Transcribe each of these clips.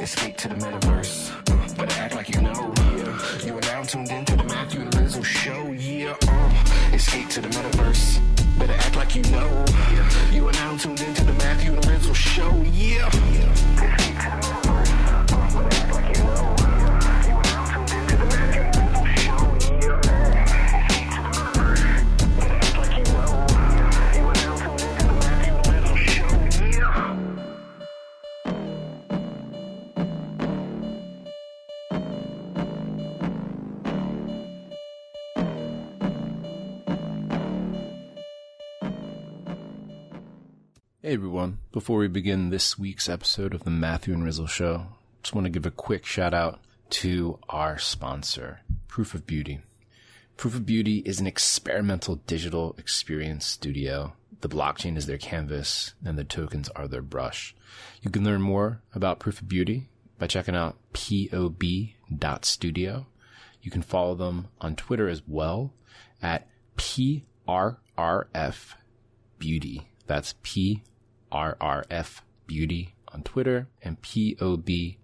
Escape to the metaverse. Better act like you know. Yeah. You are now tuned into the Matthew and Rizzo show. Yeah. Escape to the metaverse. Better act like you know. Yeah. You are now tuned into the Matthew and Rizzo show. Yeah. Escape to the metaverse. Better act like you know. You are now tuned into the Matthew and Rizzo show. Yeah. Escape to the metaverse. Better act like you know. You are now tuned into the Matthew and Rizzo show. Yeah. Hey everyone, before we begin this week's episode of the Matthew and Rizzle Show, just want to give a quick shout out to our sponsor, Proof of Beauty. Proof of Beauty is an experimental digital experience studio. The blockchain is their canvas and the tokens are their brush. You can learn more about Proof of Beauty by checking out pob.studio. You can follow them on Twitter as well at PRRF Beauty. That's PRRF Beauty on Twitter and pob.studio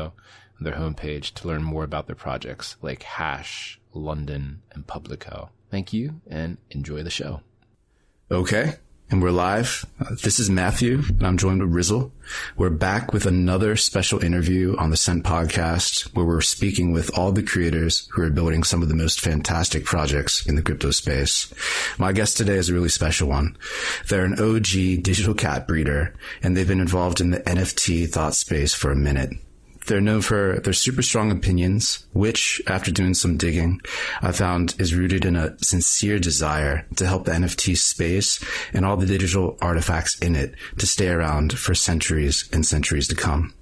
on their homepage to learn more about their projects like Hash, London, and Publico. Thank you and enjoy the show. Okay, and we're live. This is Matthew, and I'm joined with Rizzle. We're back with another special interview on the Scent podcast, where we're speaking with all the creators who are building some of the most fantastic projects in the crypto space. My guest today is a really special one. They're an OG digital cat breeder, and they've been involved in the NFT thought space for a minute. They're known for their super strong opinions, which, after doing some digging, I found is rooted in a sincere desire to help the NFT space and all the digital artifacts in it to stay around for centuries and centuries to come.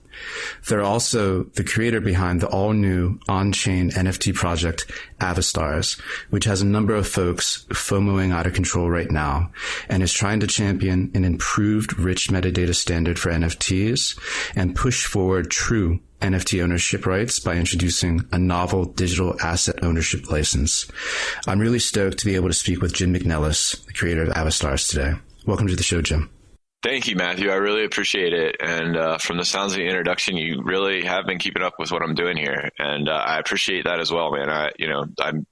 They're also the creator behind the all-new on-chain NFT project, Avastars, which has a number of folks FOMOing out of control right now and is trying to champion an improved rich metadata standard for NFTs and push forward true NFT ownership rights by introducing a novel digital asset ownership license. I'm really stoked to be able to speak with Jim McNelis, the creator of Avastars, today. Welcome to the show, Jim. Thank you, Matthew. I really appreciate it. And from the sounds of the introduction, you really have been keeping up with what I'm doing here. And I appreciate that as well, man. I am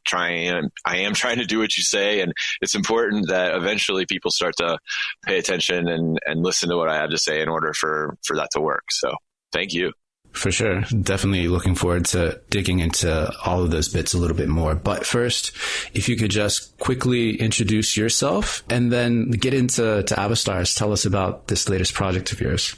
trying to do what you say. And it's important that eventually people start to pay attention and listen to what I have to say in order for that to work. So thank you. For sure. Definitely looking forward to digging into all of those bits a little bit more. But first, if you could just quickly introduce yourself and then get into Avastars. Tell us about this latest project of yours.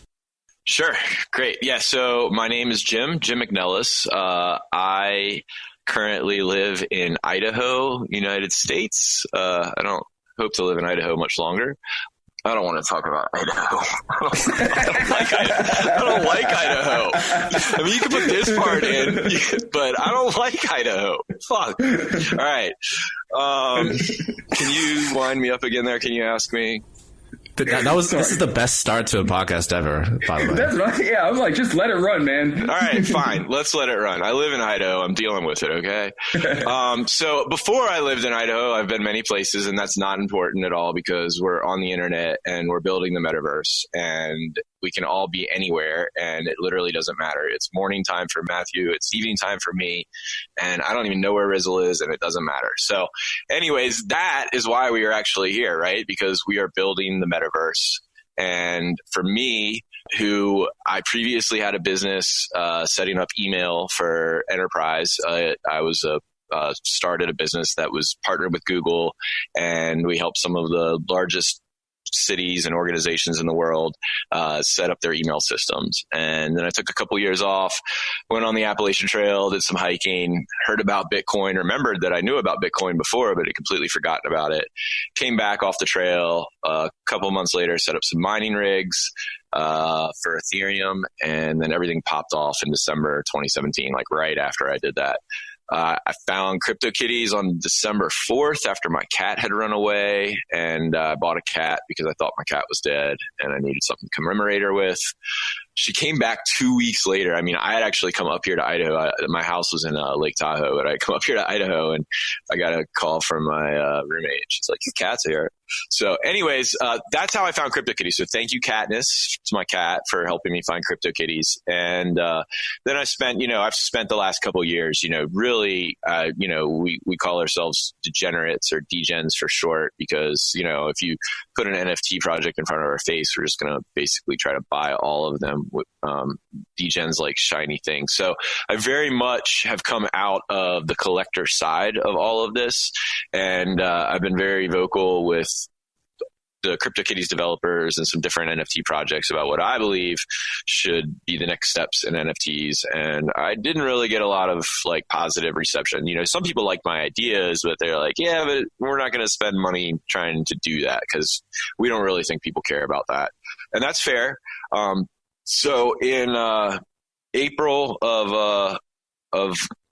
Sure. Great. Yeah. So my name is Jim McNelis. I currently live in Idaho, United States. I don't hope to live in Idaho much longer. I don't want to talk about Idaho. I don't like Idaho. I mean, you can put this part in, but I don't like Idaho. Fuck. All right. Can you wind me up again there? Can you ask me? This is the best start to a podcast ever, by the way. That's right. Yeah, I was like, just let it run, man. All right, fine. Let's let it run. I live in Idaho. I'm dealing with it, okay? So before I lived in Idaho, I've been many places, and that's not important at all because we're on the internet and we're building the metaverse, and we can all be anywhere, and it literally doesn't matter. It's morning time for Matthew. It's evening time for me, and I don't even know where Rizzle is, and it doesn't matter. So anyways, that is why we are actually here, right? Because we are building the metaverse. And for me, who I previously had a business setting up email for enterprise, I was started a business that was partnered with Google, and we helped some of the largest cities and organizations in the world set up their email systems. And then I took a couple years off, went on the Appalachian Trail, did some hiking, heard about Bitcoin, remembered that I knew about Bitcoin before, but had completely forgotten about it. Came back off the trail a couple months later, set up some mining rigs for Ethereum, and then everything popped off in December 2017, like right after I did that. I found CryptoKitties on December 4th after my cat had run away, and I bought a cat because I thought my cat was dead and I needed something to commemorate her with. she came back 2 weeks later. I mean, I had actually come up here to Idaho. My house was in Lake Tahoe, but I come up here to Idaho and I got a call from my roommate. She's like, your cat's here. So anyways, that's how I found CryptoKitties. So thank you, Katniss, to my cat, for helping me find CryptoKitties. And then I've spent the last couple of years, really, we call ourselves degenerates or degens for short, because, if you put an NFT project in front of our face, we're just going to basically try to buy all of them. With degens like shiny things. So I very much have come out of the collector side of all of this. And I've been very vocal with the CryptoKitties developers and some different NFT projects about what I believe should be the next steps in NFTs. And I didn't really get a lot of like positive reception. Some people like my ideas, but they're like, yeah, but we're not going to spend money trying to do that because we don't really think people care about that. And that's fair. So in April of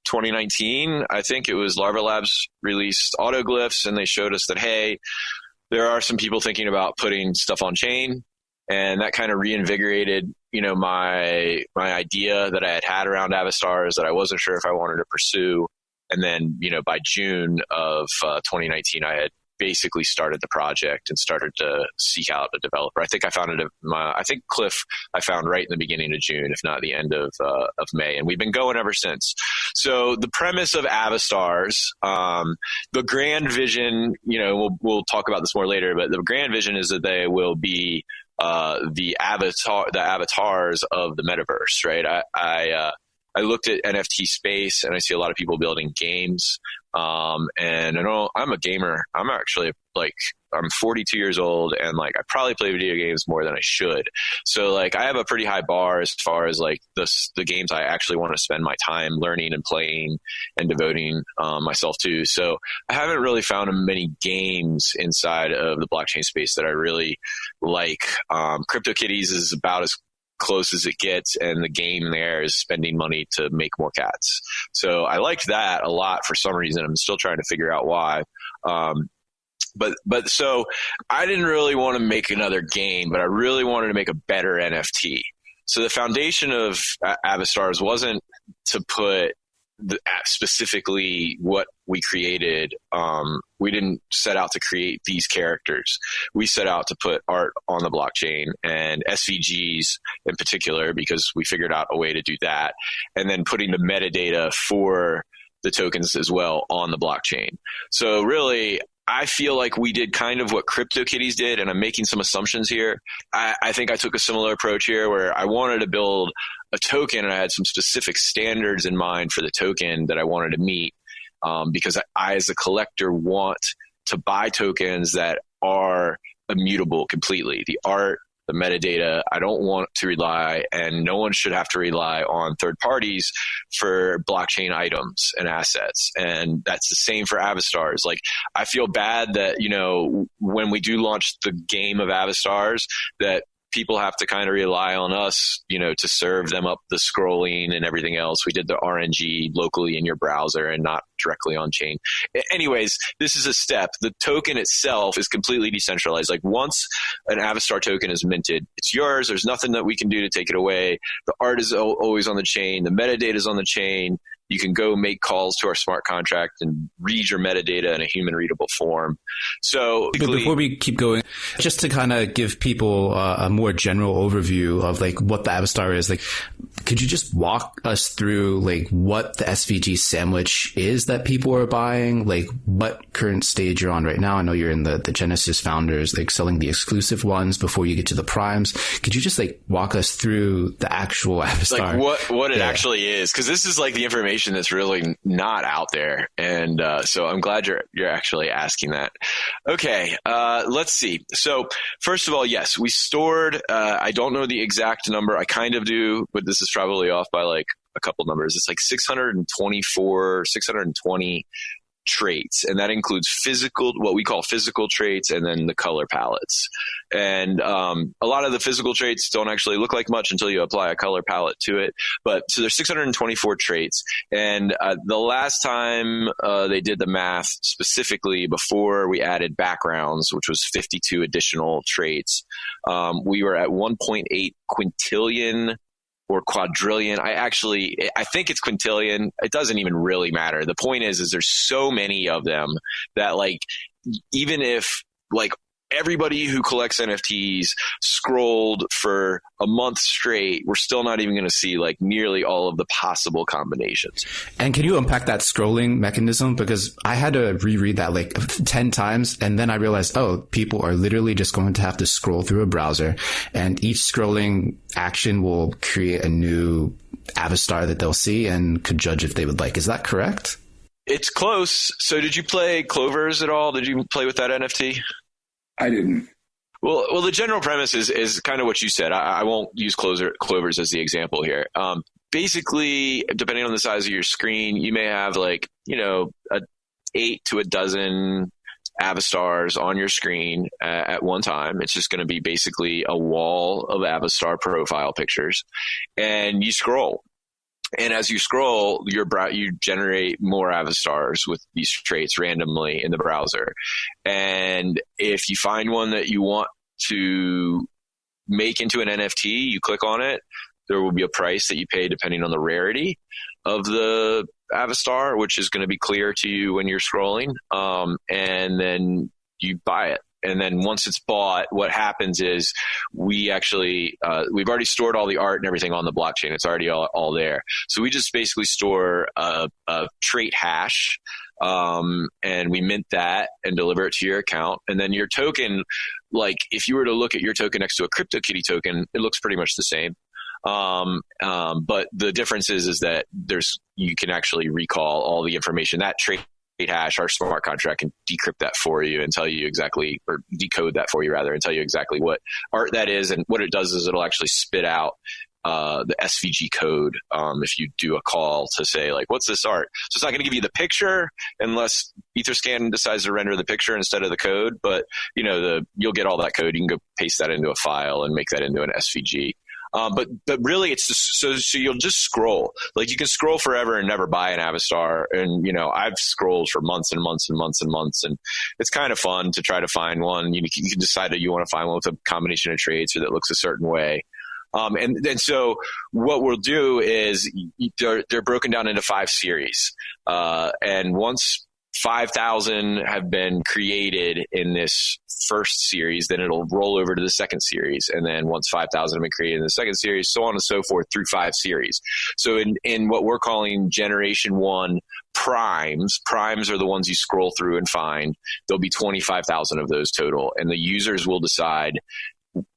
2019, I think it was Larva Labs released Autoglyphs, and they showed us that, hey, there are some people thinking about putting stuff on chain, and that kind of reinvigorated, my idea that I had around Avastars that I wasn't sure if I wanted to pursue. And then, by June of 2019, I had basically started the project and started to seek out a developer. I think I found I think Cliff I found right in the beginning of June, if not the end of May. And we've been going ever since. So the premise of Avastars, the grand vision, we'll talk about this more later, but the grand vision is that they will be the avatars of the metaverse, right? I looked at NFT space and I see a lot of people building games. And I know I'm a gamer. I'm actually I'm 42 years old, and I probably play video games more than I should. So I have a pretty high bar as far as the games I actually want to spend my time learning and playing and devoting myself to. So I haven't really found many games inside of the blockchain space that I really like. CryptoKitties is about as close as it gets, and the game there is spending money to make more cats. So I liked that a lot for some reason. I'm still trying to figure out why. But so I didn't really want to make another game, but I really wanted to make a better NFT. So the foundation of Avastars wasn't to put specifically what we created. We didn't set out to create these characters. We set out to put art on the blockchain and SVGs in particular, because we figured out a way to do that. And then putting the metadata for the tokens as well on the blockchain. So really, I feel like we did kind of what CryptoKitties did, and I'm making some assumptions here. I think I took a similar approach here where I wanted to build a token, and I had some specific standards in mind for the token that I wanted to meet, because I, as a collector, want to buy tokens that are immutable completely. The art, the metadata, I don't want to rely, and no one should have to rely on third parties for blockchain items and assets. And that's the same for Avastars. I feel bad that, when we do launch the game of Avastars, that people have to kind of rely on us, to serve them up the scrolling and everything else. We did the RNG locally in your browser and not directly on chain. Anyways, this is a step. The token itself is completely decentralized. Once an Avastar token is minted, it's yours. There's nothing that we can do to take it away. The art is always on the chain. The metadata is on the chain. You can go make calls to our smart contract and read your metadata in a human readable form. So but before we keep going, just to kind of give people a more general overview of what the Avastar is, could you just walk us through what the SVG sandwich is that people are buying? What current stage you're on right now? I know you're in the Genesis founders, selling the exclusive ones before you get to the primes. Could you just walk us through the actual Avastar? What it actually is? Because this is the information that's really not out there. And so I'm glad you're actually asking that. Okay, let's see. So first of all, yes, we stored, I don't know the exact number. I kind of do, but this is probably off by a couple numbers. It's 620 traits, and that includes what we call physical traits, and then the color palettes. And a lot of the physical traits don't actually look like much until you apply a color palette to it. But so there's 624 traits, and the last time they did the math specifically before we added backgrounds, which was 52 additional traits, we were at 1.8 quintillion or quadrillion. I think it's quintillion. It doesn't even really matter. The point is there's so many of them that, like, even if like everybody who collects NFTs scrolled for a month straight, we're still not even going to see like nearly all of the possible combinations. And can you unpack that scrolling mechanism? Because I had to reread that like 10 times. And then I realized, people are literally just going to have to scroll through a browser, and each scrolling action will create a new Avastar that they'll see and could judge if they would like. Is that correct? It's close. So did you play Clovers at all? Did you play with that NFT? I didn't. Well, the general premise is kind of what you said. I won't use Clovers as the example here. Basically, depending on the size of your screen, you may have like, 8 to a dozen Avastars on your screen at one time. It's just going to be basically a wall of Avastar profile pictures, and you scroll. And as you scroll, you generate more Avastars with these traits randomly in the browser. And if you find one that you want to make into an NFT, you click on it. There will be a price that you pay depending on the rarity of the Avastar, which is going to be clear to you when you're scrolling. And then you buy it. And then once it's bought, what happens is we've already stored all the art and everything on the blockchain. It's already all there. So we just basically store a trait hash, and we mint that and deliver it to your account. And then your token, like if you were to look at your token next to a CryptoKitty token, it looks pretty much the same. But the difference is that you can actually recall all the information. That trait hash, our smart contract can decrypt that for you and tell you exactly, or decode that for you rather, and tell you exactly what art that is. And what it does is it'll actually spit out the SVG code if you do a call to say like, what's this art? So it's not going to give you the picture unless Etherscan decides to render the picture instead of the code, but you'll get all that code. You can go paste that into a file and make that into an SVG. But really it's just, so you'll just scroll. Like you can scroll forever and never buy an Avastar. And, I've scrolled for months and months and months and months, and it's kind of fun to try to find one. You can decide that you want to find one with a combination of traits or that looks a certain way. And so what we'll do is they're broken down into 5 series. And once 5,000 have been created in this first series, then it'll roll over to the second series. And then once 5,000 have been created in the second series, so on and so forth through 5 series. So in what we're calling generation 1 primes are the ones you scroll through and find. There'll be 25,000 of those total, and the users will decide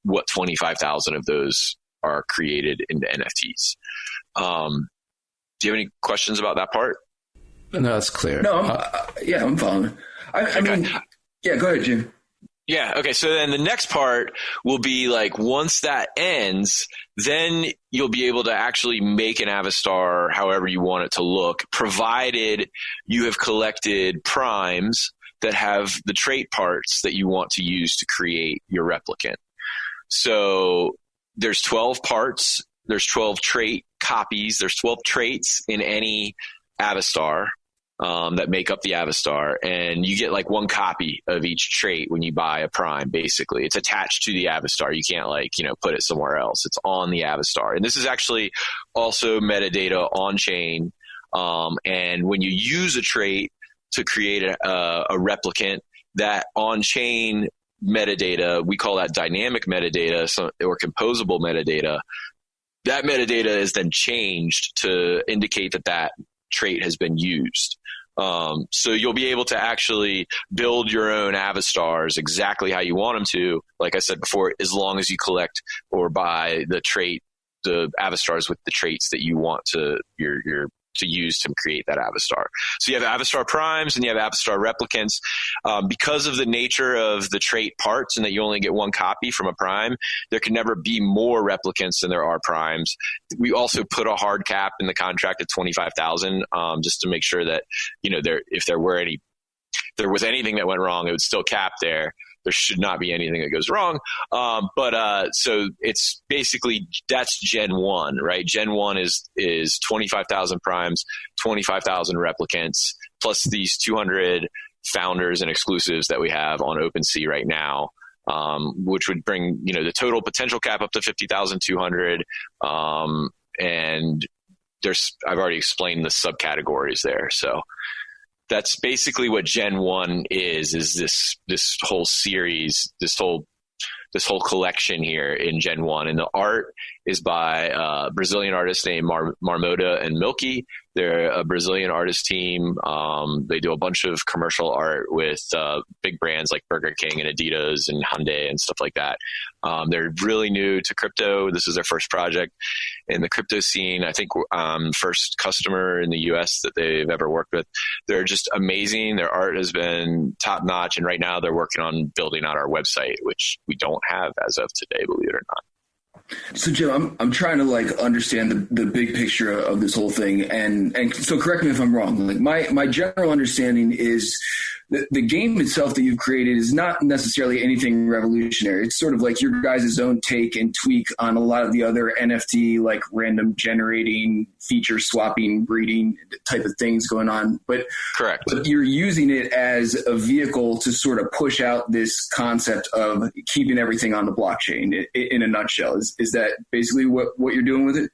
what 25,000 of those are created into NFTs. Do you have any questions about that part? No, that's clear. No, I'm following. I mean, go ahead, Jim. Yeah. Okay. So then the next part will be like, once that ends, then you'll be able to actually make an Avastar however you want it to look, provided you have collected primes that have the trait parts that you want to use to create your replicant. So there's 12 parts, there's 12 trait copies, there's 12 traits in any Avastar that make up the Avastar, and you get like one copy of each trait when you buy a prime. Basically, it's attached to the Avastar. You can't put it somewhere else. It's on the Avastar, and this is actually also metadata on chain. And when you use a trait to create a replicant, that on chain metadata, we call that dynamic metadata or composable metadata. That metadata is then changed to indicate that trait has been used. So you'll be able to actually build your own Avastars exactly how you want them to, like I said before, as long as you collect or buy the Avastars with the traits that you want to your to use to create that Avastar. So you have Avastar primes and you have Avastar replicants. Because of the nature of the trait parts and that you only get one copy from a prime, there can never be more replicants than there are primes. We also put a hard cap in the contract at 25,000, just to make sure that, if there was anything that went wrong, it would still cap there. There should not be anything that goes wrong. So it's basically, that's Gen 1, right? Gen 1 is 25,000 primes, 25,000 replicants, plus these 200 founders and exclusives that we have on OpenSea right now, which would bring, the total potential cap up to 50,200. And I've already explained the subcategories there. So that's basically what Gen 1 is this whole series, this whole collection here in Gen 1. And the art is by Brazilian artists named Marmota and Milky. They're a Brazilian artist team. They do a bunch of commercial art with big brands like Burger King and Adidas and Hyundai and stuff like that. They're really new to crypto. This is their first project in the crypto scene. I think first customer in the US that they've ever worked with. They're just amazing. Their art has been top notch. And right now they're working on building out our website, which we don't have as of today, believe it or not. So Jim, I'm trying to understand the big picture of this whole thing, and so correct me if I'm wrong. My general understanding is that the game itself that you've created is not necessarily anything revolutionary. It's sort of like your guys' own take and tweak on a lot of the other NFT, like random generating, feature swapping, breeding type of things going on. But correct. But you're using it as a vehicle to sort of push out this concept of keeping everything on the blockchain in a nutshell. Is that basically what you're doing with it?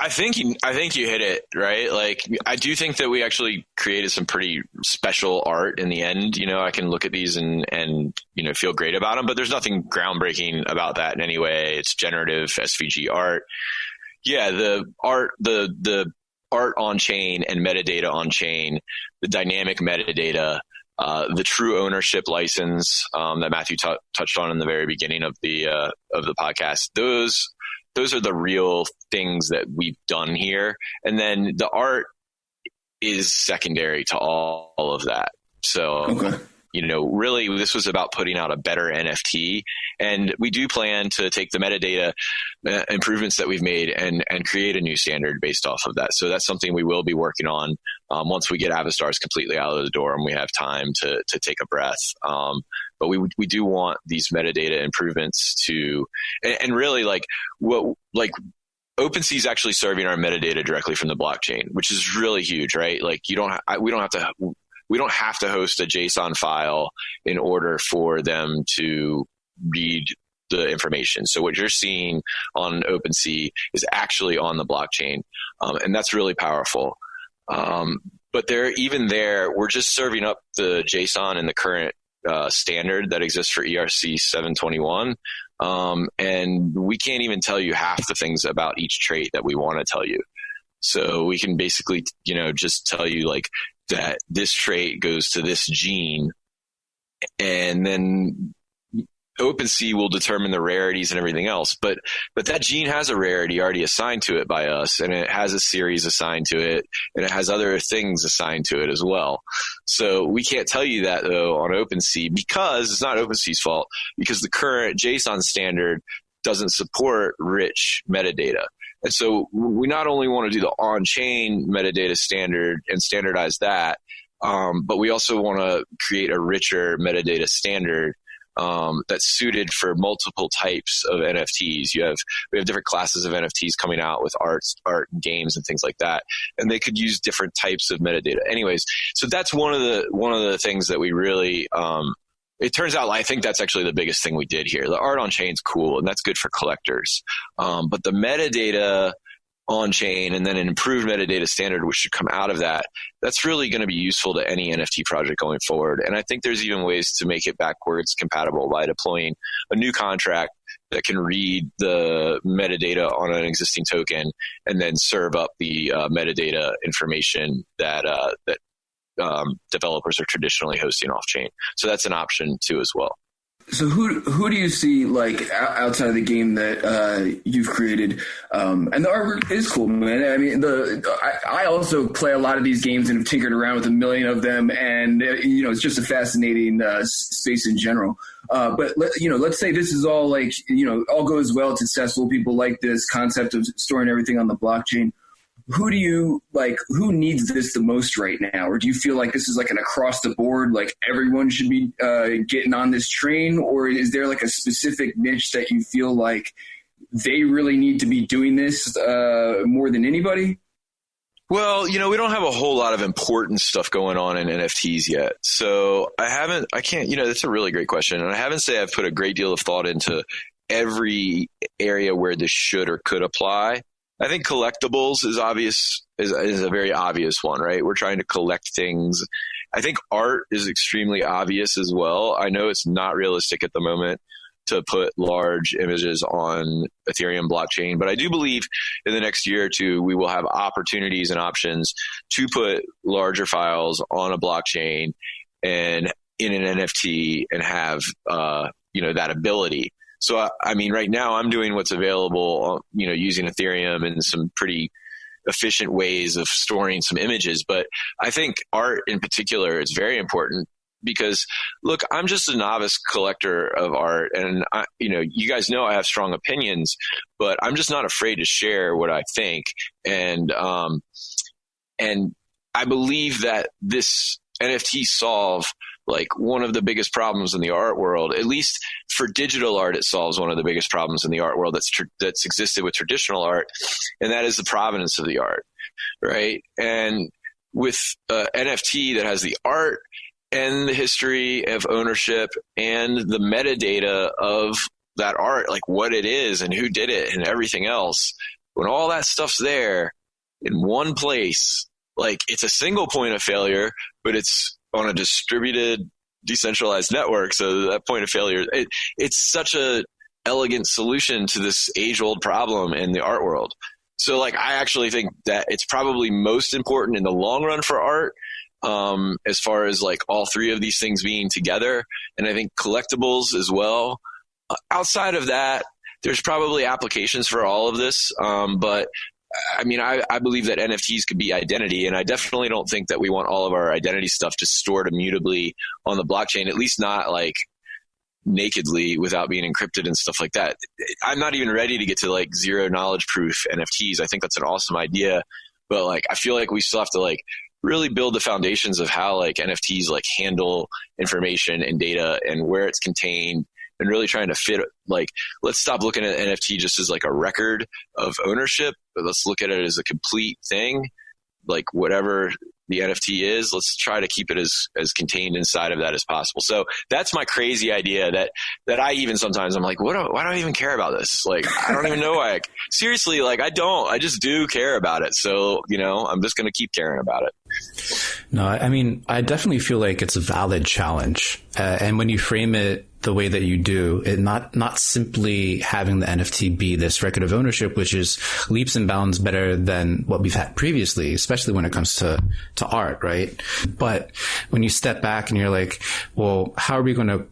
I think you hit it, right? I do think that we actually created some pretty special art in the end. I can look at these and feel great about them, but there's nothing groundbreaking about that in any way. It's generative SVG art. Yeah, the art on chain and metadata on chain, the dynamic metadata, the true ownership license that Matthew touched on in the very beginning of the podcast. Those are the real things that we've done here. And then the art is secondary to all of that. So, okay. Really this was about putting out a better NFT. And we do plan to take the metadata improvements that we've made and create a new standard based off of that. So that's something we will be working on once we get Avastars completely out of the door and we have time to take a breath. But we do want these metadata improvements to, and really OpenSea is actually serving our metadata directly from the blockchain, which is really huge, right? We don't have to host a JSON file in order for them to read the information. So what you're seeing on OpenSea is actually on the blockchain, and that's really powerful. But we're just serving up the JSON in the current standard that exists for ERC 721. And we can't even tell you half the things about each trait that we want to tell you. So we can basically, just tell you that this trait goes to this gene, and then OpenSea will determine the rarities and everything else. But that gene has a rarity already assigned to it by us, and it has a series assigned to it, and it has other things assigned to it as well. So we can't tell you that though on OpenSea, because it's not OpenSea's fault, because the current JSON standard doesn't support rich metadata. And so we not only want to do the on-chain metadata standard and standardize that, but we also want to create a richer metadata standard that's suited for multiple types of NFTs. We have different classes of NFTs coming out with art and games and things like that, and they could use different types of metadata. Anyways, so that's one of the things that we really. It turns out, I think that's actually the biggest thing we did here. The art on chain is cool, and that's good for collectors. But the metadata on chain and then an improved metadata standard, which should come out of that, that's really going to be useful to any NFT project going forward. And I think there's even ways to make it backwards compatible by deploying a new contract that can read the metadata on an existing token and then serve up the metadata information that developers are traditionally hosting off chain. So that's an option too as well. So who do you see like outside of the game that you've created? And the artwork is cool, man. I mean, I also play a lot of these games and have tinkered around with a million of them, and it's just a fascinating space in general. But let's say this is all like all goes well, it's successful. People like this concept of storing everything on the blockchain. Who needs this the most right now? Or do you feel like this is like an across the board, like everyone should be getting on this train? Or is there like a specific niche that you feel like they really need to be doing this more than anybody? Well, we don't have a whole lot of important stuff going on in NFTs yet. So that's a really great question. And I haven't said I've put a great deal of thought into every area where this should or could apply. I think collectibles is a very obvious one, right? We're trying to collect things. I think art is extremely obvious as well. I know it's not realistic at the moment to put large images on Ethereum blockchain, but I do believe in the next year or two, we will have opportunities and options to put larger files on a blockchain and in an NFT and have, that ability. So, I mean, right now I'm doing what's available, using Ethereum and some pretty efficient ways of storing some images. But I think art in particular is very important because, look, I'm just a novice collector of art. And, you guys know I have strong opinions, but I'm just not afraid to share what I think. And I believe that this NFT solve like one of the biggest problems in the art world, at least for digital art, it solves one of the biggest problems in the art world that's existed with traditional art. And that is the provenance of the art, right? And with NFT that has the art and the history of ownership and the metadata of that art, like what it is and who did it and everything else, when all that stuff's there in one place, like it's a single point of failure, but it's on a distributed, decentralized network. So that point of failure, it's such a elegant solution to this age-old problem in the art world. So like, I actually think that it's probably most important in the long run for art, as far as like all three of these things being together. And I think collectibles as well. Outside of that, there's probably applications for all of this. But I mean, I believe that NFTs could be identity, and I definitely don't think that we want all of our identity stuff just stored immutably on the blockchain, at least not like nakedly without being encrypted and stuff like that. I'm not even ready to get to like zero knowledge proof NFTs. I think that's an awesome idea, but like, I feel like we still have to like really build the foundations of how like NFTs like handle information and data and where it's contained, and really trying to fit, like, let's stop looking at NFT just as like a record of ownership, but let's look at it as a complete thing. Like whatever the NFT is, let's try to keep it as contained inside of that as possible. So that's my crazy idea that I even sometimes I'm like, why do I even care about this? Like, I don't even know why. Seriously, like I just do care about it. So, I'm just going to keep caring about it. No, I mean, I definitely feel like it's a valid challenge. And when you frame it the way that you do, it not simply having the NFT be this record of ownership, which is leaps and bounds better than what we've had previously, especially when it comes to art, right? But when you step back and you're like, well, how are we going to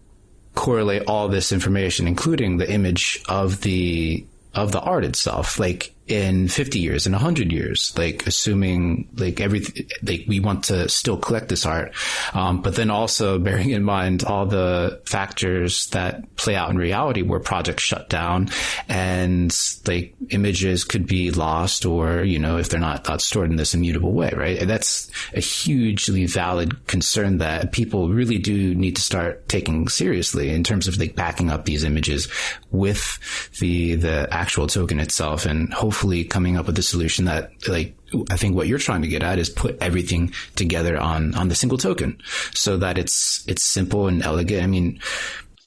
correlate all this information, including the image of the art itself, like in 50 years, in 100 years, like assuming like everything, like we want to still collect this art. But then also bearing in mind all the factors that play out in reality where projects shut down and like images could be lost or, if they're not stored in this immutable way, right? And that's a hugely valid concern that people really do need to start taking seriously in terms of like backing up these images with the actual token itself, and hopefully coming up with a solution that, like, I think what you're trying to get at is put everything together on the single token so that it's simple and elegant. I mean,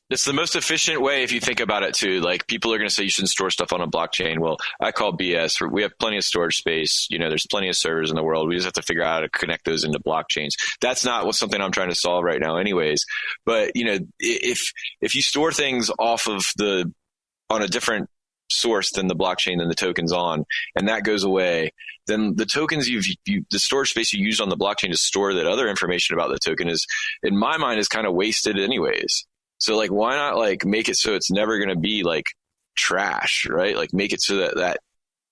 it's the most efficient way if you think about it too. Like, people are going to say you shouldn't store stuff on a blockchain. Well, I call BS. We have plenty of storage space. There's plenty of servers in the world. We just have to figure out how to connect those into blockchains. That's not something I'm trying to solve right now anyways. But, if you store things on a different source than the blockchain than the tokens on, and that goes away, then the tokens the storage space you used on the blockchain to store that other information about the token is, in my mind, is kind of wasted anyways. So like, why not like make it so it's never going to be like trash, right? Like make it so that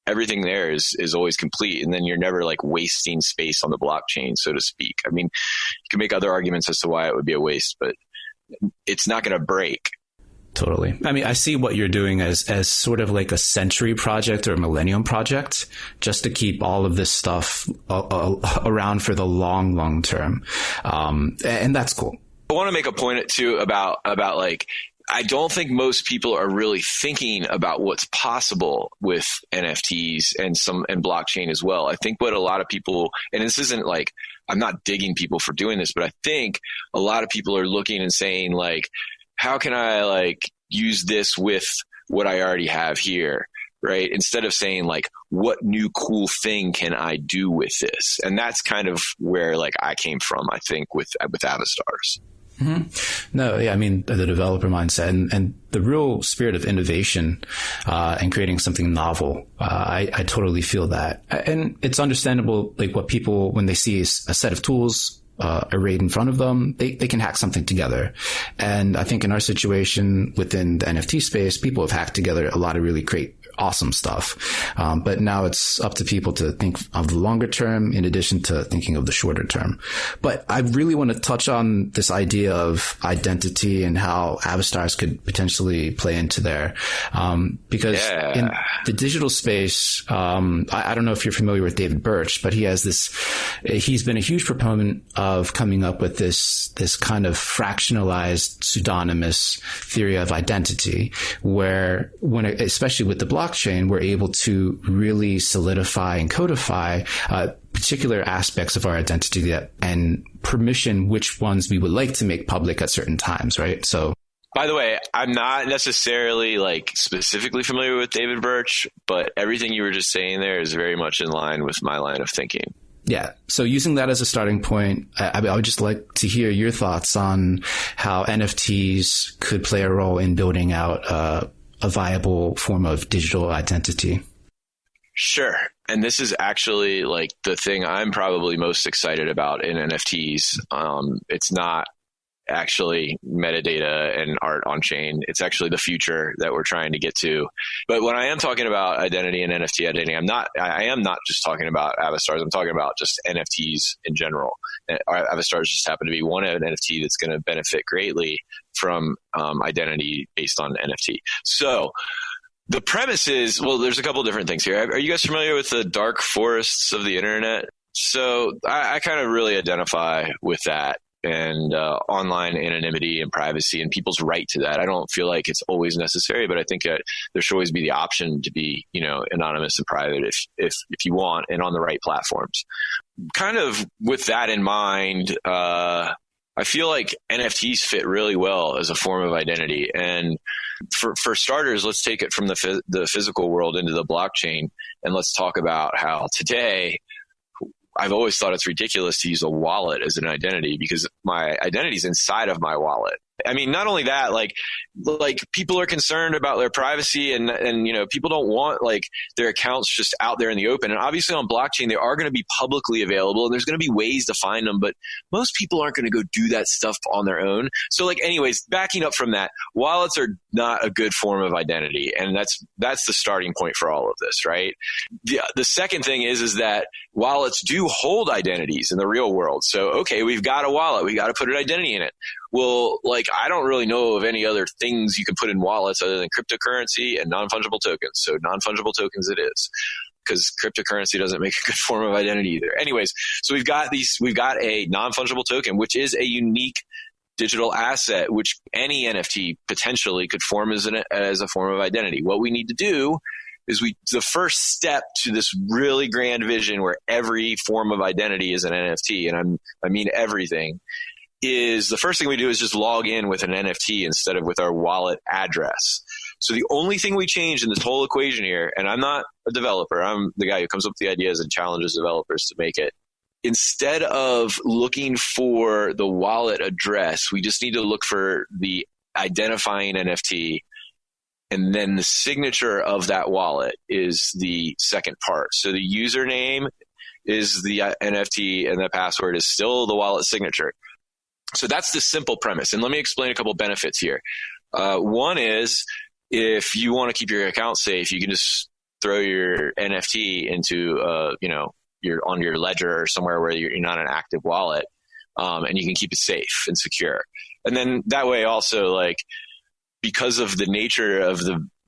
everything there is always complete. And then you're never like wasting space on the blockchain, so to speak. I mean, you can make other arguments as to why it would be a waste, but it's not going to break. Totally. I mean, I see what you're doing as sort of like a century project or a millennium project, just to keep all of this stuff around for the long term. And that's cool. I want to make a point too about like, I don't think most people are really thinking about what's possible with NFTs and blockchain as well. I think what a lot of people, and this isn't like, I'm not digging people for doing this, but I think a lot of people are looking and saying like, how can I like use this with what I already have here? Right. Instead of saying like, what new cool thing can I do with this? And that's kind of where like I came from, I think, with Avastars. Mm-hmm. No, yeah, I mean, the developer mindset and the real spirit of innovation, and creating something novel. I totally feel that. And it's understandable, like what people, when they see a set of tools, arrayed in front of them, they can hack something together. And I think in our situation within the NFT space, people have hacked together a lot of really great, awesome stuff. But now it's up to people to think of the longer term in addition to thinking of the shorter term. But I really want to touch on this idea of identity and how Avastars could potentially play into there. Because in the digital space, I don't know if you're familiar with David Birch, but he's been a huge proponent of coming up with this kind of fractionalized pseudonymous theory of identity, where especially with the blockchain, we're able to really solidify and codify particular aspects of our identity and permission which ones we would like to make public at certain times, right? So, by the way, I'm not necessarily like specifically familiar with David Birch, but everything you were just saying there is very much in line with my line of thinking. Yeah. So using that as a starting point, I would just like to hear your thoughts on how NFTs could play a role in building out a viable form of digital identity. Sure. And this is actually like the thing I'm probably most excited about in NFTs. It's not actually metadata and art on chain. It's actually the future that we're trying to get to. But when I am talking about identity and NFT identity, I am not just talking about Avastars. I'm talking about just NFTs in general. Avastars just happen to be one NFT that's going to benefit greatly from identity based on NFT. So the premise is, well, there's a couple different things here. Are you guys familiar with the dark forests of the internet? So I kind of really identify with that. And online anonymity and privacy and people's right to that. I don't feel like it's always necessary, but I think there should always be the option to be, anonymous and private if you want, and on the right platforms. Kind of with that in mind, I feel like NFTs fit really well as a form of identity. And for starters, let's take it from the physical world into the blockchain, and let's talk about how today I've always thought it's ridiculous to use a wallet as an identity, because my identity is inside of my wallet. I mean, not only that, like people are concerned about their privacy and people don't want like their accounts just out there in the open. And obviously on blockchain, they are going to be publicly available and there's going to be ways to find them, but most people aren't going to go do that stuff on their own. So like, anyways, backing up from that, wallets are not a good form of identity. And that's the starting point for all of this, right? The second thing is that wallets do hold identities in the real world. So, okay, we've got a wallet. We got to put an identity in it. Well, like, I don't really know of any other things you can put in wallets other than cryptocurrency and non-fungible tokens. So non-fungible tokens it is, because cryptocurrency doesn't make a good form of identity either. Anyways, so we've got a non-fungible token, which is a unique digital asset, which any NFT potentially could form as a form of identity. What we need to do is the first step to this really grand vision where every form of identity is an NFT, and I mean everything, is the first thing we do is just log in with an NFT instead of with our wallet address. So the only thing we change in this whole equation here, and I'm not a developer, I'm the guy who comes up with the ideas and challenges developers to make it. Instead of looking for the wallet address, we just need to look for the identifying NFT, and then the signature of that wallet is the second part. So the username is the NFT and the password is still the wallet signature. So that's the simple premise. And let me explain a couple benefits here. One is if you want to keep your account safe, you can just throw your NFT into, you're on your ledger or somewhere where you're not an active wallet. And you can keep it safe and secure. And then that way also, like, because of the nature of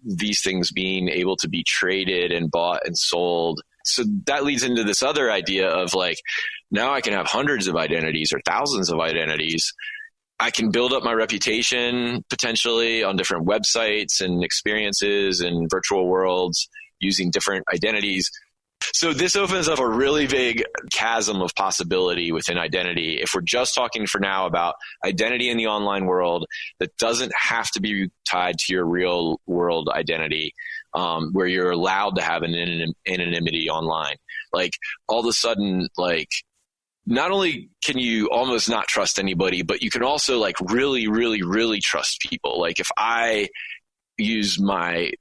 these things being able to be traded and bought and sold. So that leads into this other idea of like, now I can have hundreds of identities or thousands of identities. I can build up my reputation potentially on different websites and experiences and virtual worlds using different identities. So this opens up a really big chasm of possibility within identity. If we're just talking for now about identity in the online world, that doesn't have to be tied to your real world identity, where you're allowed to have an anonymity online. Like all of a sudden, like not only can you almost not trust anybody, but you can also like really, really, really trust people. Like if I use my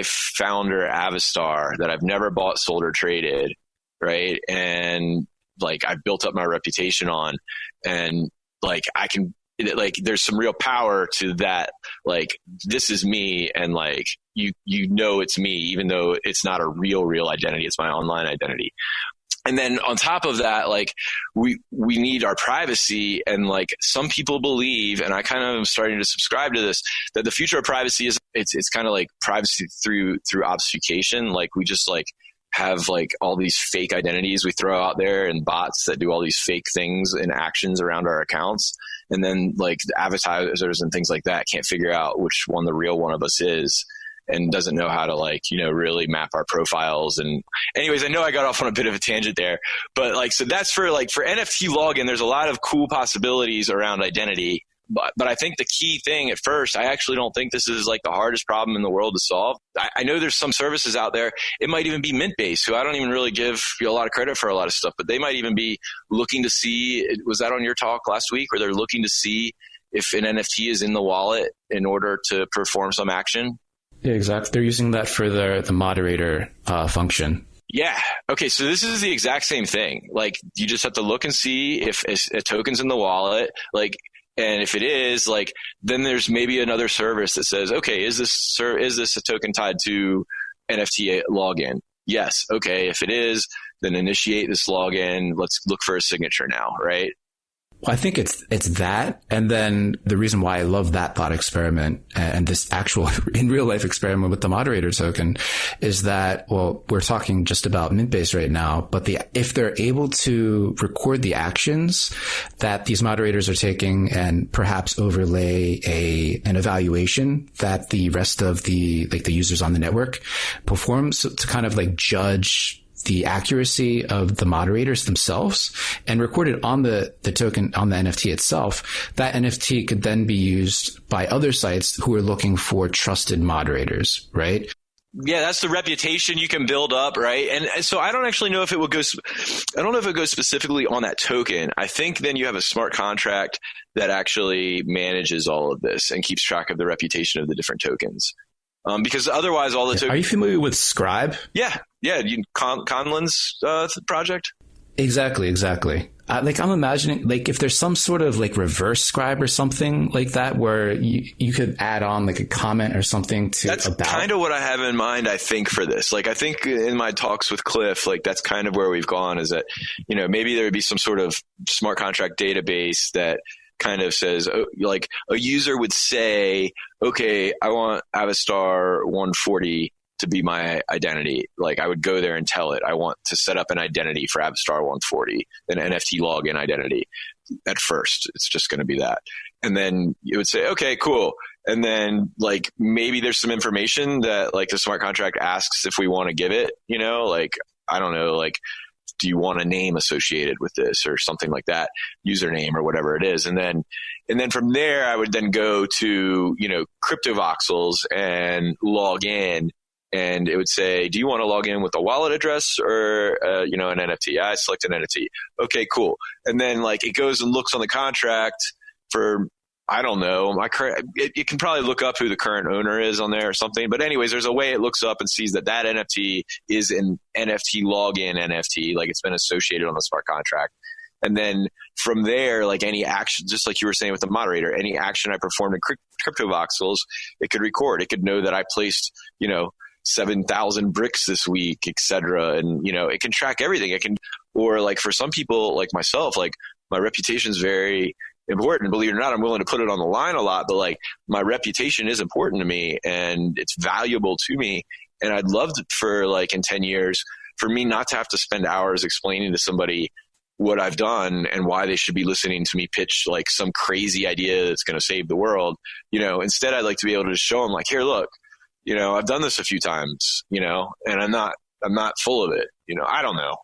founder Avastar that I've never bought, sold, or traded, right? And like I've built up my reputation on, and like I can, like there's some real power to that. Like this is me, and like you know it's me, even though it's not a real identity. It's my online identity. And then on top of that, like we need our privacy. And like some people believe, and I kind of am starting to subscribe to this, that the future of privacy is it's kind of like privacy through obfuscation. Like we just like have like all these fake identities we throw out there and bots that do all these fake things and actions around our accounts. And then like the advertisers and things like that can't figure out which one the real one of us is, and doesn't know how to like, really map our profiles. And anyways, I know I got off on a bit of a tangent there, but like, so that's for NFT login, there's a lot of cool possibilities around identity. But I think the key thing at first, I actually don't think this is like the hardest problem in the world to solve. I know there's some services out there. It might even be mint-based, who I don't even really give a lot of credit for a lot of stuff, but they might even be looking to see, was that on your talk last week, where they're looking to see if an NFT is in the wallet in order to perform some action? Yeah, exactly. They're using that for the moderator function. Yeah. Okay. So this is the exact same thing. Like you just have to look and see if a token's in the wallet. Like, and if it is, like, then there's maybe another service that says, okay, is this a token tied to NFT login? Yes. Okay. If it is, then initiate this login. Let's look for a signature now, right? Well, I think it's that. And then the reason why I love that thought experiment and this actual in real life experiment with the moderator token is that, well, we're talking just about Mint-based right now, but if they're able to record the actions that these moderators are taking and perhaps overlay an evaluation that the rest of the users on the network performs to kind of like judge the accuracy of the moderators themselves and record it on the token, on the NFT itself, that NFT could then be used by other sites who are looking for trusted moderators, right? Yeah, that's the reputation you can build up, right? And so I don't actually know if it would go, I don't know if it goes specifically on that token. I think then you have a smart contract that actually manages all of this and keeps track of the reputation of the different tokens. Because otherwise all the tokens... Are you familiar with Scribe? Yeah. Conlin's project? Exactly. I'm imagining like if there's some sort of like reverse Scribe or something like that where you could add on like a comment or something to that's about. Kind of what I have in mind, I think, for this. Like I think in my talks with Cliff, like that's kind of where we've gone, is that, maybe there would be some sort of smart contract database that kind of says, like a user would say, okay, I want Avastar 140 to be my identity. Like I would go there and tell it, I want to set up an identity for Avastar 140, an NFT login identity. At first, it's just going to be that. And then you would say, okay, cool. And then like maybe there's some information that like the smart contract asks if we want to give it, like, I don't know, like, do you want a name associated with this or something like that, username or whatever it is. And then from there, I would then go to, crypto voxels and log in, and it would say, do you want to log in with a wallet address or, an NFT? I select an NFT. Okay, cool. And then like it goes and looks on the contract for, I don't know, it can probably look up who the current owner is on there or something. But anyways, there's a way it looks up and sees that NFT is an NFT login NFT, like it's been associated on the smart contract. And then from there, like any action, just like you were saying with the moderator, any action I performed in crypto voxels, it could record. It could know that I placed, 7,000 bricks this week, et cetera. And, it can track everything. Or like for some people like myself, like my reputation is very important. Believe it or not, I'm willing to put it on the line a lot, but like my reputation is important to me and it's valuable to me. And I'd love for like in 10 years for me not to have to spend hours explaining to somebody what I've done and why they should be listening to me pitch like some crazy idea that's going to save the world. Instead I'd like to be able to show them like, here, look, I've done this a few times, and I'm not full of it. I don't know.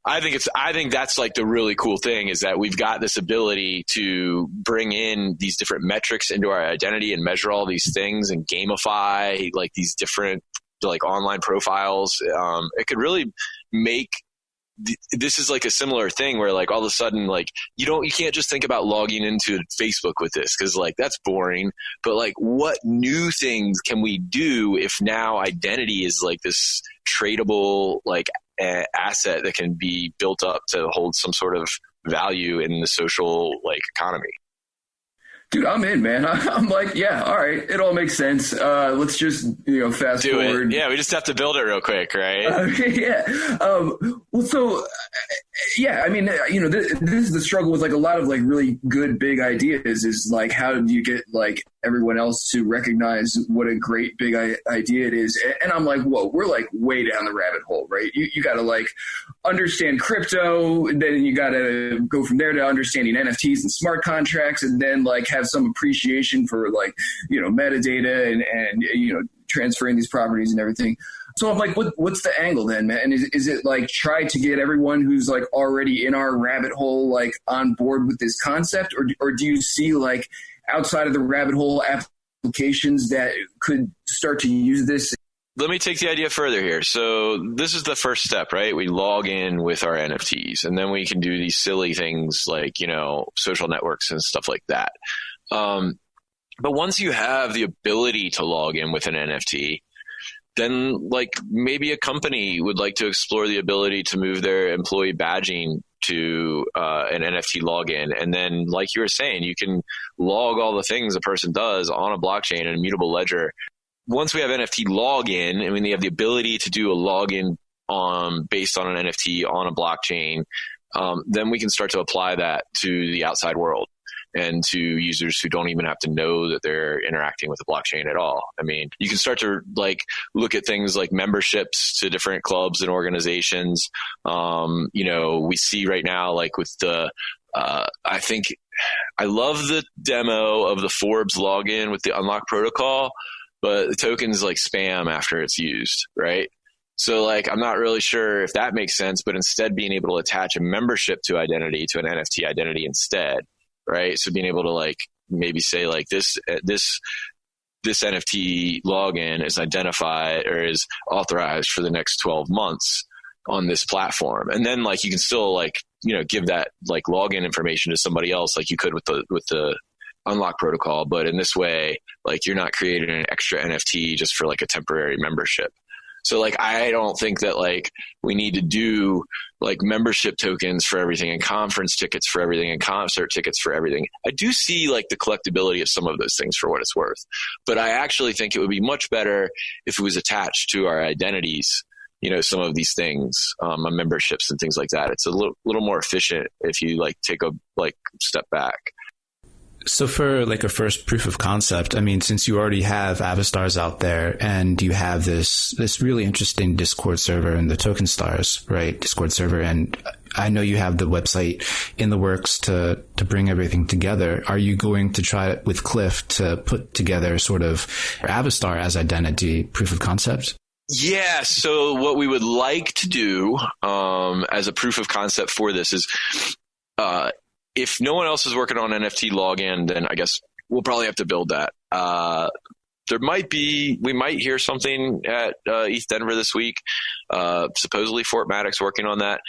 I think that's like the really cool thing is that we've got this ability to bring in these different metrics into our identity and measure all these things and gamify like these different like online profiles. It could really make this is like a similar thing where like all of a sudden like you can't just think about logging into Facebook with this because like that's boring, but like what new things can we do if now identity is like this tradable like asset that can be built up to hold some sort of value in the social like economy? Dude, I'm in, man. I'm like, yeah, all right. It all makes sense. Let's just, fast forward. Yeah, we just have to build it real quick, right? Yeah. Yeah, I mean, this is the struggle with like a lot of like really good big ideas is like, how do you get like everyone else to recognize what a great big idea it is? And I'm like, whoa, we're like way down the rabbit hole, right? You got to like understand crypto, and then you got to go from there to understanding NFTs and smart contracts, and then like have some appreciation for like, metadata and transferring these properties and everything. So I'm like, what's the angle then, man? And is it like try to get everyone who's like already in our rabbit hole, like on board with this concept? Or do you see like outside of the rabbit hole applications that could start to use this? Let me take the idea further here. So this is the first step, right? We log in with our NFTs and then we can do these silly things like, social networks and stuff like that. But once you have the ability to log in with an NFT, then like maybe a company would like to explore the ability to move their employee badging to an NFT login. And then like you were saying, you can log all the things a person does on a blockchain and immutable ledger. Once we have NFT login, I mean, they have the ability to do a login based on an NFT on a blockchain, then we can start to apply that to the outside world and to users who don't even have to know that they're interacting with the blockchain at all. I mean, you can start to like look at things like memberships to different clubs and organizations. We see right now, like with the, I think I love the demo of the Forbes login with the unlock protocol, but the token's like spam after it's used, right? So like, I'm not really sure if that makes sense, but instead being able to attach a membership to identity, to an NFT identity instead, right? So being able to like maybe say like this NFT login is identified or is authorized for the next 12 months on this platform. And then like, you can still like, give that like login information to somebody else like you could with the unlock protocol. But in this way, like you're not creating an extra NFT just for like a temporary membership. So like, I don't think that like we need to do like membership tokens for everything and conference tickets for everything and concert tickets for everything. I do see like the collectability of some of those things for what it's worth, but I actually think it would be much better if it was attached to our identities, some of these things, memberships and things like that. It's a little more efficient if you like take a like step back. So for like a first proof of concept, I mean, since you already have Avastars out there and you have this really interesting Discord server and the Token Stars, right? Discord server. And I know you have the website in the works to bring everything together. Are you going to try it with Cliff to put together sort of Avastar as identity proof of concept? Yeah. So what we would like to do, as a proof of concept for this is, if no one else is working on NFT login, then I guess we'll probably have to build that. We might hear something at ETH Denver this week. Supposedly Fortmatic's working on that.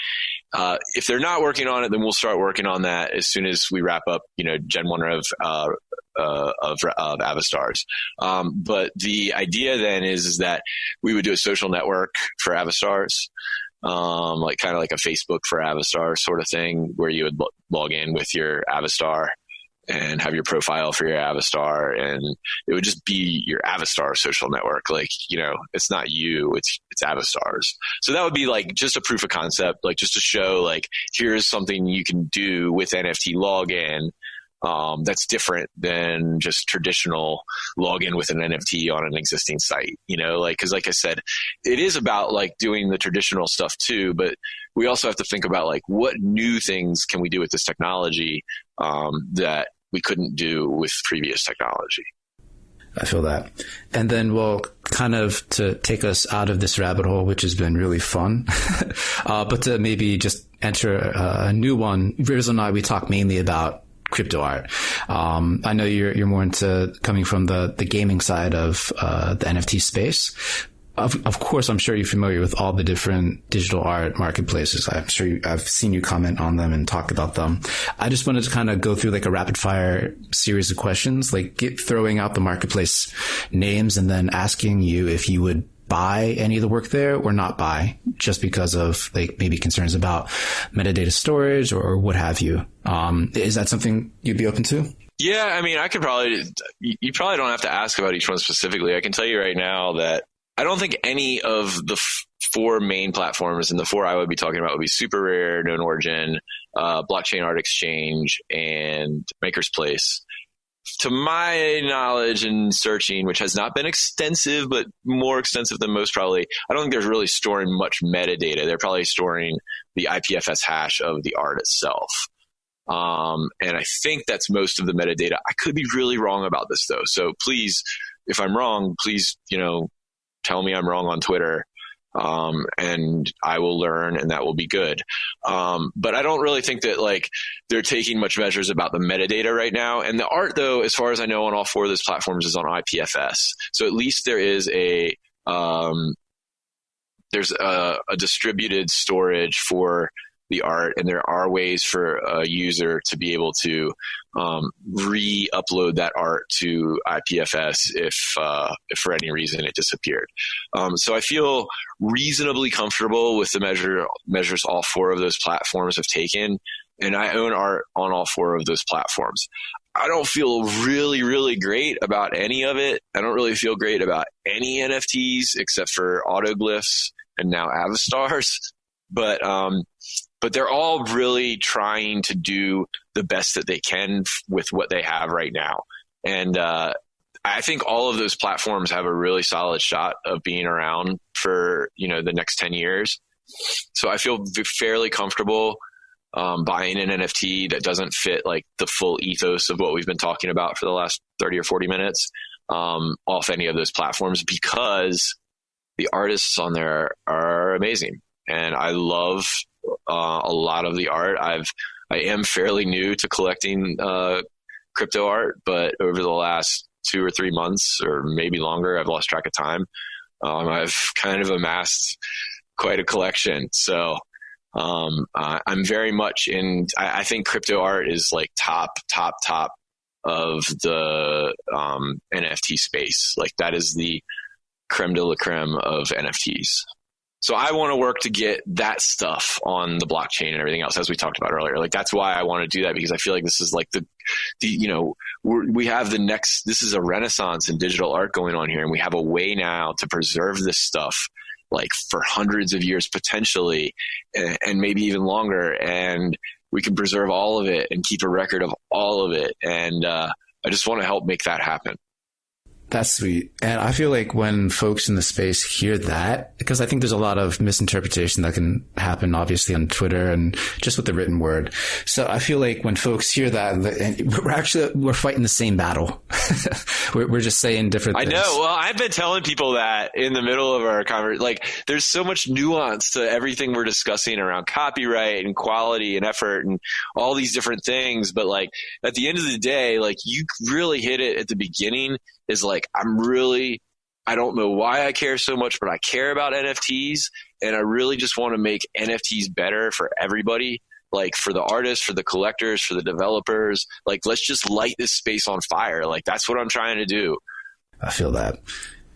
If they're not working on it, then we'll start working on that as soon as we wrap up, Gen 1 of Avastars. But the idea then is that we would do a social network for Avastars. like kind of like a Facebook for Avastar sort of thing, where you would log in with your Avastar and have your profile for your Avastar, and it would just be your Avastar social network. Like, it's not you, it's Avastars. So that would be like just a proof of concept, like just to show like, here's something you can do with NFT login. That's different than just traditional login with an NFT on an existing site, cause like I said, it is about like doing the traditional stuff too, but we also have to think about like what new things can we do with this technology, that we couldn't do with previous technology. I feel that. And then, well, kind of to take us out of this rabbit hole, which has been really fun, but to maybe just enter a new one. Riz and I, we talk mainly about crypto art. I know you're more into coming from the gaming side of the NFT space. Of course, I'm sure you're familiar with all the different digital art marketplaces. I'm sure I've seen you comment on them and talk about them. I just wanted to kind of go through like a rapid fire series of questions, like throwing out the marketplace names and then asking you if you would buy any of the work there or not buy, just because of like maybe concerns about metadata storage or what have you. Is that something you'd be open to? Yeah, I mean, you probably don't have to ask about each one specifically. I can tell you right now that I don't think any of the four main platforms, and the four I would be talking about would be Super Rare, Known Origin, Blockchain Art Exchange, and Maker's Place. To my knowledge and searching, which has not been extensive, but more extensive than most probably, I don't think they're really storing much metadata. They're probably storing the IPFS hash of the art itself. And I think that's most of the metadata. I could be really wrong about this though. So please, if I'm wrong, please, tell me I'm wrong on Twitter, and I will learn, and that will be good. But I don't really think that like they're taking much measures about the metadata right now. And the art, though, as far as I know, on all four of those platforms is on IPFS. So at least there is a distributed storage for the art, and there are ways for a user to be able to re-upload that art to IPFS if for any reason it disappeared. So I feel reasonably comfortable with the measures all four of those platforms have taken, and I own art on all four of those platforms. I don't feel really, really great about any of it. I don't really feel great about any NFTs except for Autoglyphs and now Avastars. But they're all really trying to do the best that they can with what they have right now. And I think all of those platforms have a really solid shot of being around for, the next 10 years. So I feel fairly comfortable buying an NFT that doesn't fit like the full ethos of what we've been talking about for the last 30 or 40 minutes off any of those platforms, because the artists on there are amazing. And I love a lot of the art. I am fairly new to collecting crypto art, but over the last 2 or 3 months, or maybe longer, I've lost track of time. I've kind of amassed quite a collection. So I'm very much in. I think crypto art is like top of the NFT space. Like that is the creme de la creme of NFTs. So I want to work to get that stuff on the blockchain and everything else, as we talked about earlier. Like that's why I want to do that, because I feel like this is like we have the next, this is a renaissance in digital art going on here. And we have a way now to preserve this stuff like for hundreds of years potentially, and maybe even longer. And we can preserve all of it and keep a record of all of it. And I just want to help make that happen. That's sweet. And I feel like when folks in the space hear that, because I think there's a lot of misinterpretation that can happen, obviously, on Twitter and just with the written word. So I feel like when folks hear that, and we're fighting the same battle. we're just saying different things. I know. Well, I've been telling people that in the middle of our conversation. Like, there's so much nuance to everything we're discussing around copyright and quality and effort and all these different things. But like, at the end of the day, like, you really hit it at the beginning. Is like, I don't know why I care so much, but I care about NFTs, and I really just want to make NFTs better for everybody, like for the artists, for the collectors, for the developers. Like, let's just light this space on fire. Like, that's what I'm trying to do. I feel that.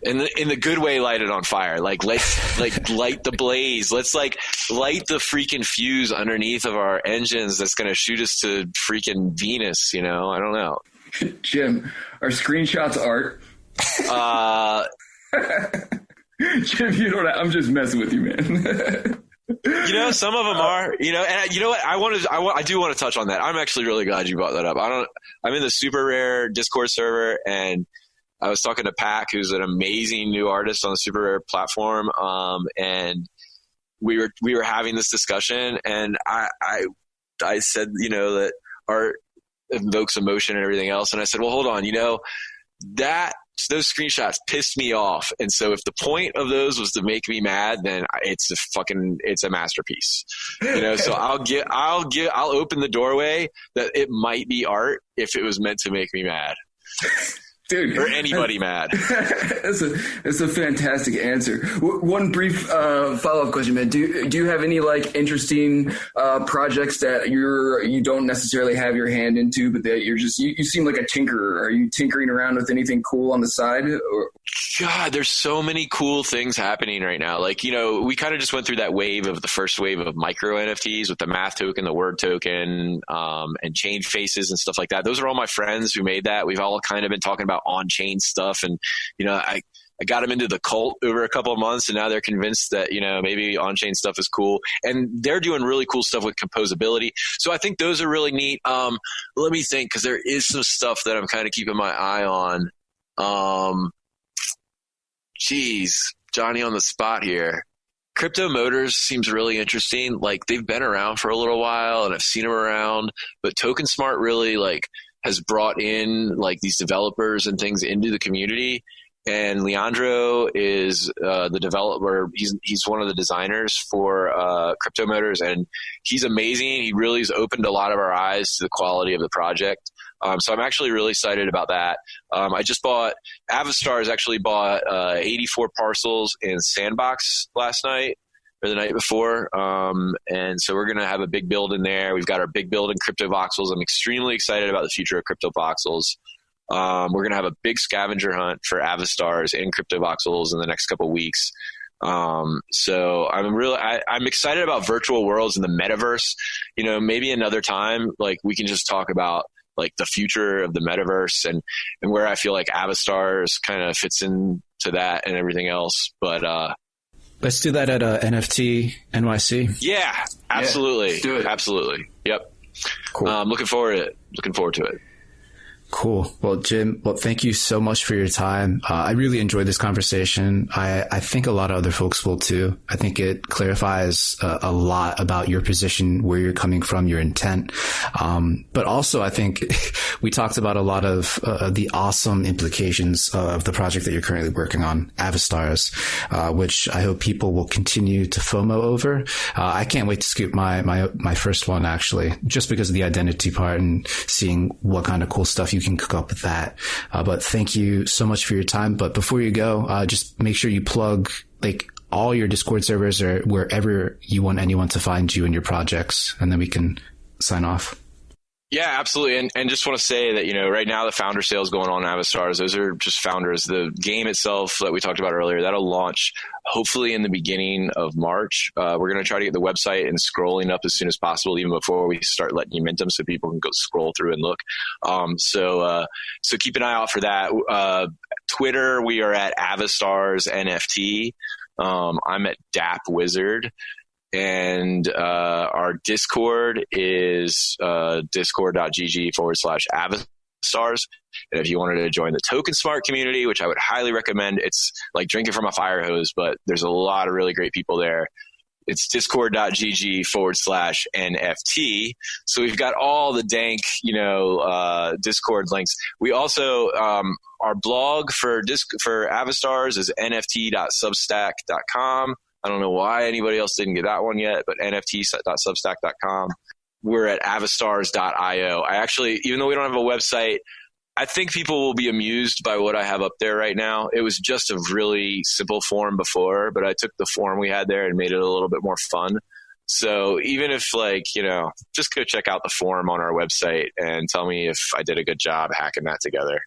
in the good way, light it on fire. Like, let's like light the blaze. Let's like light the freaking fuse underneath of our engines that's going to shoot us to freaking Venus. You know, I don't know. Jim, are screenshots art? Jim, you don't. I'm just messing with you, man. You know, some of them are. You know, and you know what? I do want to touch on that. I'm actually really glad you brought that up. I'm in the Super Rare Discord server, and I was talking to Pac, who's an amazing new artist on the Super Rare platform, and we were having this discussion, and I said, you know, that art evokes emotion and everything else, and I said, well, hold on, you know, those screenshots pissed me off, and so if the point of those was to make me mad, then it's a masterpiece, you know. So I'll open the doorway that it might be art if it was meant to make me mad. Dude, or anybody mad. That's a fantastic answer. One brief follow-up question, man. Do you have any like interesting projects that you don't necessarily have your hand into, but that you seem like a tinkerer? Are you tinkering around with anything cool on the side? Or? God, there's so many cool things happening right now. Like, you know, we kind of just went through that the first wave of micro NFTs with the math token, the word token, and chain faces and stuff like that. Those are all my friends who made that. We've all kind of been talking about on-chain stuff, and you know, I got them into the cult over a couple of months, and now they're convinced that, you know, maybe on-chain stuff is cool, and they're doing really cool stuff with composability. So I think those are really neat. Let me think, because there is some stuff that I'm kind of keeping my eye on. Geez, Johnny on the spot here. Crypto Motors seems really interesting. Like, they've been around for a little while, and I've seen them around, but Token Smart really like has brought in like these developers and things into the community. And Leandro is the developer. He's one of the designers for Crypto Motors, and he's amazing. He really has opened a lot of our eyes to the quality of the project. So I'm actually really excited about that. Avastars actually bought 84 parcels in Sandbox last night or the night before. And so we're going to have a big build in there. We've got our big build in Crypto Voxels. I'm extremely excited about the future of Crypto Voxels. We're going to have a big scavenger hunt for Avastars and Crypto Voxels in the next couple of weeks. So I'm excited about virtual worlds in the metaverse. You know, maybe another time, like, we can just talk about like the future of the metaverse and where I feel like Avastars kind of fits into that and everything else. But, let's do that at NFT NYC. Yeah, absolutely. Yeah, let's do it. Absolutely. Yep. Cool. Looking forward to it. Cool. Well, Jim, thank you so much for your time. I really enjoyed this conversation. I think a lot of other folks will too. I think it clarifies a lot about your position, where you're coming from, your intent. But also, I think we talked about a lot of the awesome implications of the project that you're currently working on, Avastars, which I hope people will continue to FOMO over. I can't wait to scoop my first one, actually, just because of the identity part and seeing what kind of cool stuff you can cook up with that. But thank you so much for your time. But before you go, just make sure you plug like all your Discord servers or wherever you want anyone to find you and your projects, and then we can sign off. Yeah, absolutely. And just want to say that, you know, right now the founder sales going on in Avastars, those are just founders. The game itself that we talked about earlier, that'll launch hopefully in the beginning of March. We're going to try to get the website and scrolling up as soon as possible, even before we start letting you mint them, so people can go scroll through and look. So keep an eye out for that. Twitter, we are at Avastars NFT. I'm at Dap Wizard. And our Discord is discord.gg/Avastars. And if you wanted to join the Token Smart community, which I would highly recommend, it's like drinking from a fire hose, but there's a lot of really great people there. It's discord.gg/NFT. So we've got all the dank, Discord links. We also, our blog for Avastars is nft.substack.com. I don't know why anybody else didn't get that one yet, but nft.substack.com. We're at avastars.io. I actually, even though we don't have a website, I think people will be amused by what I have up there right now. It was just a really simple form before, but I took the form we had there and made it a little bit more fun. So even if just go check out the form on our website and tell me if I did a good job hacking that together.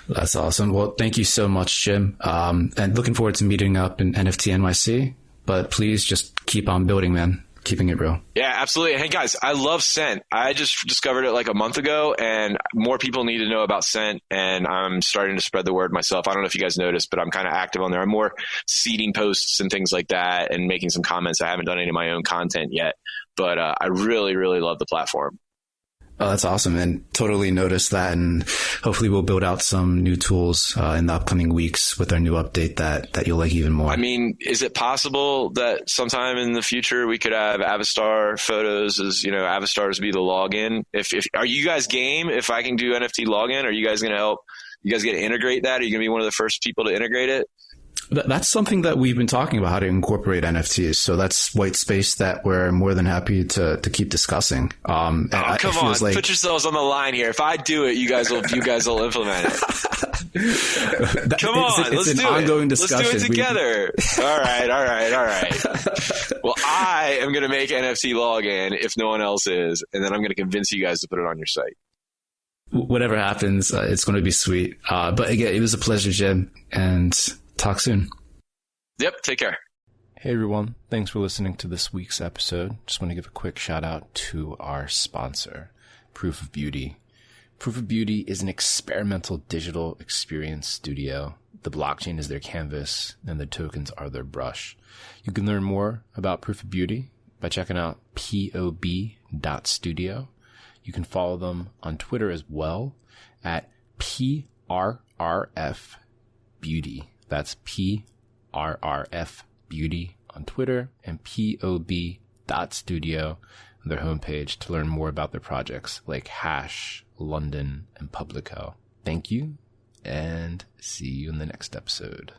That's awesome. Well, thank you so much, Jim. And looking forward to meeting up in NFT NYC, but please just keep on building, man. Keeping it real. Yeah, absolutely. Hey guys, I love Scent. I just discovered it like a month ago, and more people need to know about Scent, and I'm starting to spread the word myself. I don't know if you guys noticed, but I'm kind of active on there. I'm more seeding posts and things like that and making some comments. I haven't done any of my own content yet, but I really, really love the platform. Oh, that's awesome. And totally noticed that. And hopefully we'll build out some new tools in the upcoming weeks with our new update that you'll like even more. I mean, is it possible that sometime in the future we could have Avastar photos as, Avastars be the login? If are you guys game if I can do NFT login? Are you guys going to help? You guys going to integrate that? Are you going to be one of the first people to integrate it? That's something that we've been talking about, how to incorporate NFTs. So that's white space that we're more than happy to keep discussing. Come on, put yourselves on the line here. If I do it, you guys will implement it. Come on, let's do it. Discussion. Let's do it together. All right. Well, I am going to make NFT login if no one else is, and then I'm going to convince you guys to put it on your site. Whatever happens, it's going to be sweet. But again, it was a pleasure, Jim, and talk soon. Yep. Take care. Hey everyone. Thanks for listening to this week's episode. Just want to give a quick shout out to our sponsor, Proof of Beauty. Proof of Beauty is an experimental digital experience studio. The blockchain is their canvas and the tokens are their brush. You can learn more about Proof of Beauty by checking out pob.studio. You can follow them on Twitter as well at PRRF Beauty. That's PRRF Beauty on Twitter and pob.studio on their homepage to learn more about their projects like Hash, London, and Publico. Thank you, and see you in the next episode.